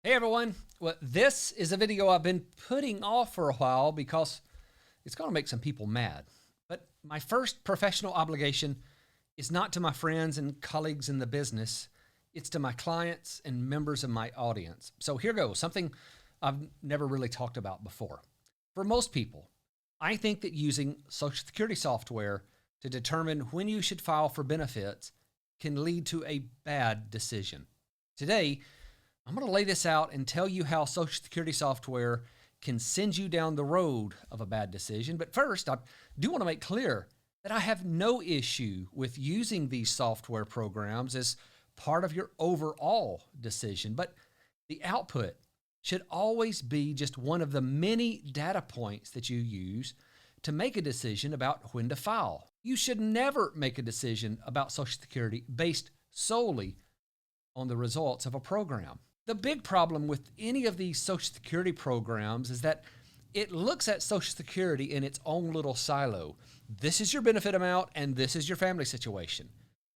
Hey everyone, well, this is a video I've been putting off for a while because it's going to make some people mad. But my first professional obligation is not to my friends and colleagues in the business, it's to my clients and members of my audience. So here goes, something I've never really talked about before. For most people, I think that using Social Security software to determine when you should file for benefits can lead to a bad decision. Today, I'm going to lay this out and tell you how Social Security software can send you down the road of a bad decision. But first, I do want to make clear that I have no issue with using these software programs as part of your overall decision. But the output should always be just one of the many data points that you use to make a decision about when to file. You should never make a decision about Social Security based solely on the results of a program. The big problem with any of these Social Security programs is that it looks at Social Security in its own little silo. This is your benefit amount and this is your family situation.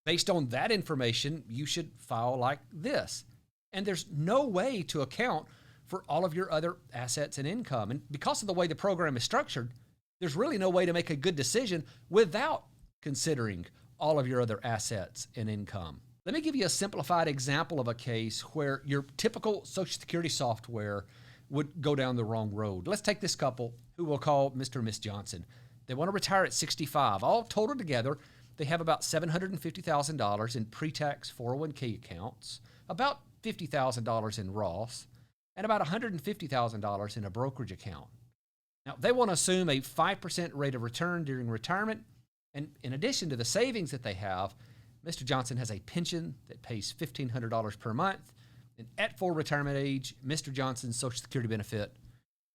Based on that information, you should file like this. And there's no way to account for all of your other assets and income. And because of the way the program is structured, there's really no way to make a good decision without considering all of your other assets and income. Let me give you a simplified example of a case where your typical Social Security software would go down the wrong road. Let's take this couple who we'll call Mr. and Miss Johnson. They want to retire at 65. All totaled together, they have about $750,000 in pre-tax 401k accounts, about $50,000 in Roth, and about $150,000 in a brokerage account. Now, they want to assume a 5% rate of return during retirement, and in addition to the savings that they have, Mr. Johnson has a pension that pays $1,500 per month, and at full retirement age, Mr. Johnson's Social Security benefit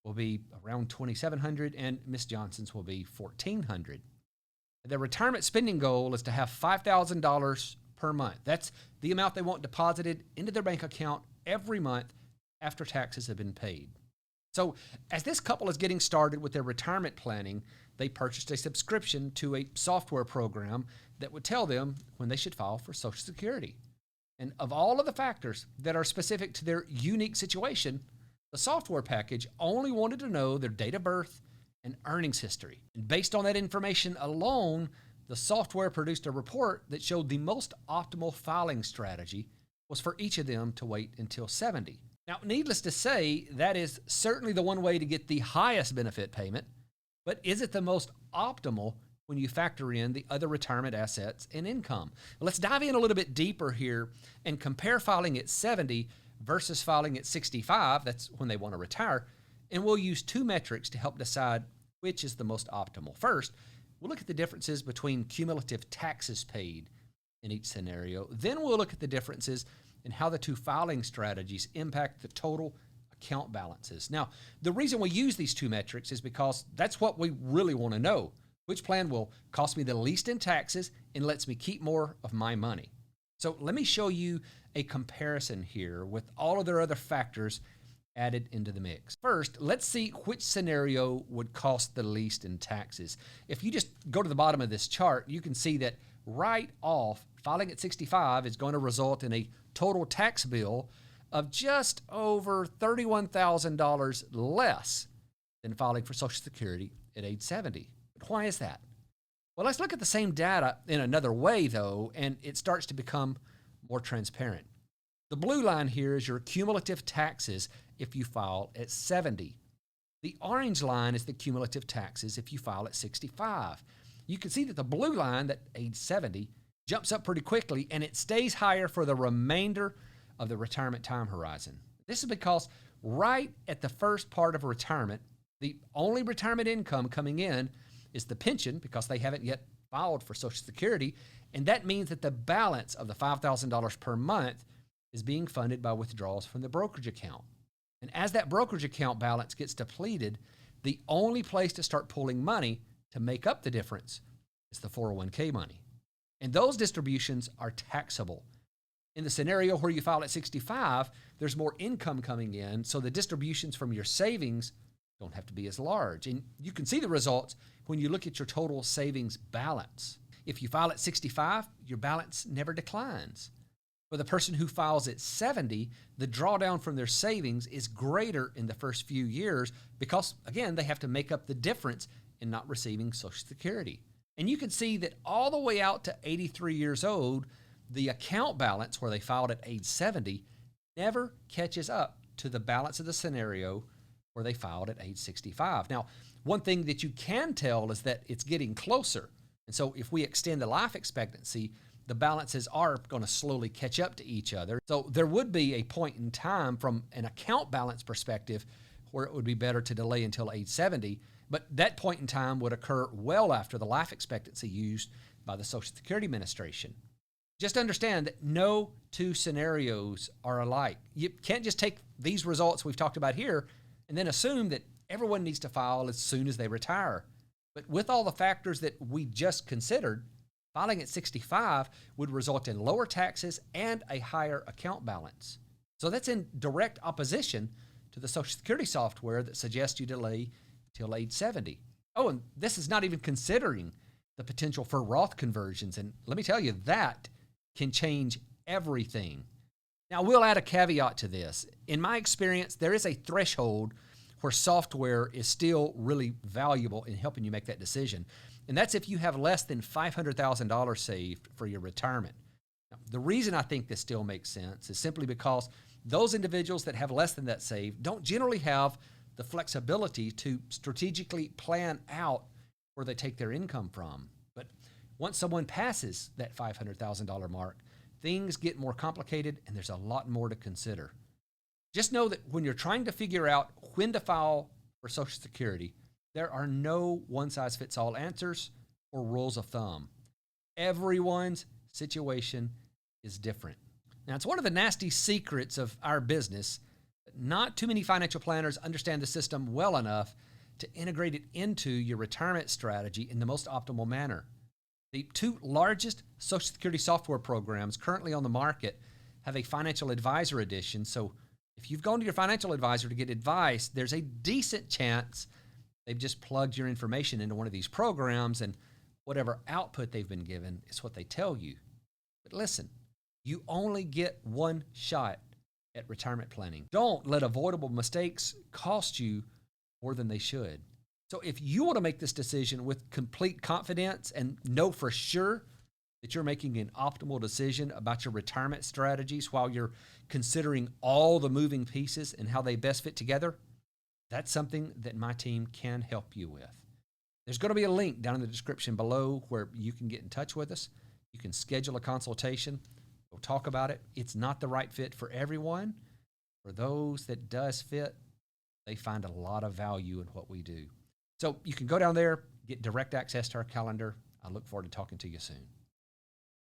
will be around $2,700 and Ms. Johnson's will be $1,400. Their retirement spending goal is to have $5,000 per month. That's the amount they want deposited into their bank account every month after taxes have been paid. So as this couple is getting started with their retirement planning, they purchased a subscription to a software program that would tell them when they should file for Social Security. And of all of the factors that are specific to their unique situation, the software package only wanted to know their date of birth and earnings history. And based on that information alone, the software produced a report that showed the most optimal filing strategy was for each of them to wait until 70. Now, needless to say, that is certainly the one way to get the highest benefit payment, but is it the most optimal when you factor in the other retirement assets and income? Let's dive in a little bit deeper here and compare filing at 70 versus filing at 65, that's when they want to retire, and we'll use two metrics to help decide which is the most optimal. First, we'll look at the differences between cumulative taxes paid in each scenario. Then we'll look at the differences in how the two filing strategies impact the total account balances. Now, the reason we use these two metrics is because that's what we really want to know. Which plan will cost me the least in taxes and lets me keep more of my money? So let me show you a comparison here with all of their other factors added into the mix. First, let's see which scenario would cost the least in taxes. If you just go to the bottom of this chart, you can see that right off, filing at 65 is going to result in a total tax bill of just over $31,000 less than filing for Social Security at age 70. But why is that? Well, let's look at the same data in another way, though, and it starts to become more transparent. The blue line here is your cumulative taxes if you file at 70. The orange line is the cumulative taxes if you file at 65. You can see that the blue line, that age 70, jumps up pretty quickly, and it stays higher for the remainder of the retirement time horizon. This is because right at the first part of retirement, the only retirement income coming in is the pension, because they haven't yet filed for Social Security, and that means that the balance of the $5,000 per month is being funded by withdrawals from the brokerage account. And as that brokerage account balance gets depleted, the only place to start pulling money to make up the difference is the 401k money. And those distributions are taxable. In the scenario where you file at 65, there's more income coming in, so the distributions from your savings don't have to be as large. And you can see the results when you look at your total savings balance. If you file at 65, your balance never declines. For the person who files at 70, the drawdown from their savings is greater in the first few years because, again, they have to make up the difference in not receiving Social Security. And you can see that all the way out to 83 years old, the account balance where they filed at age 70 never catches up to the balance of the scenario where they filed at age 65. Now, one thing that you can tell is that it's getting closer. And so if we extend the life expectancy, the balances are going to slowly catch up to each other. So there would be a point in time from an account balance perspective where it would be better to delay until age 70, but that point in time would occur well after the life expectancy used by the Social Security Administration. Just understand that no two scenarios are alike. You can't just take these results we've talked about here and then assume that everyone needs to file as soon as they retire. But with all the factors that we just considered, filing at 65 would result in lower taxes and a higher account balance. So that's in direct opposition to the Social Security software that suggests you delay till age 70. Oh, and this is not even considering the potential for Roth conversions. And let me tell you, that can change everything. Now, we'll add a caveat to this. In my experience, there is a threshold where software is still really valuable in helping you make that decision. And that's if you have less than $500,000 saved for your retirement. Now, the reason I think this still makes sense is simply because those individuals that have less than that saved don't generally have the flexibility to strategically plan out where they take their income from. But once someone passes that $500,000 mark, things get more complicated and there's a lot more to consider. Just know that when you're trying to figure out when to file for Social Security, there are no one-size-fits-all answers or rules of thumb. Everyone's situation is different. Now, it's one of the nasty secrets of our business that not too many financial planners understand the system well enough to integrate it into your retirement strategy in the most optimal manner. The two largest Social Security software programs currently on the market have a financial advisor edition. So if you've gone to your financial advisor to get advice, there's a decent chance they've just plugged your information into one of these programs and whatever output they've been given is what they tell you. But listen, you only get one shot at retirement planning. Don't let avoidable mistakes cost you more than they should. So if you want to make this decision with complete confidence and know for sure that you're making an optimal decision about your retirement strategies while you're considering all the moving pieces and how they best fit together, that's something that my team can help you with. There's going to be a link down in the description below where you can get in touch with us. You can schedule a consultation. We'll talk about it. It's not the right fit for everyone. For those that does fit, they find a lot of value in what we do. So you can go down there, get direct access to our calendar. I look forward to talking to you soon.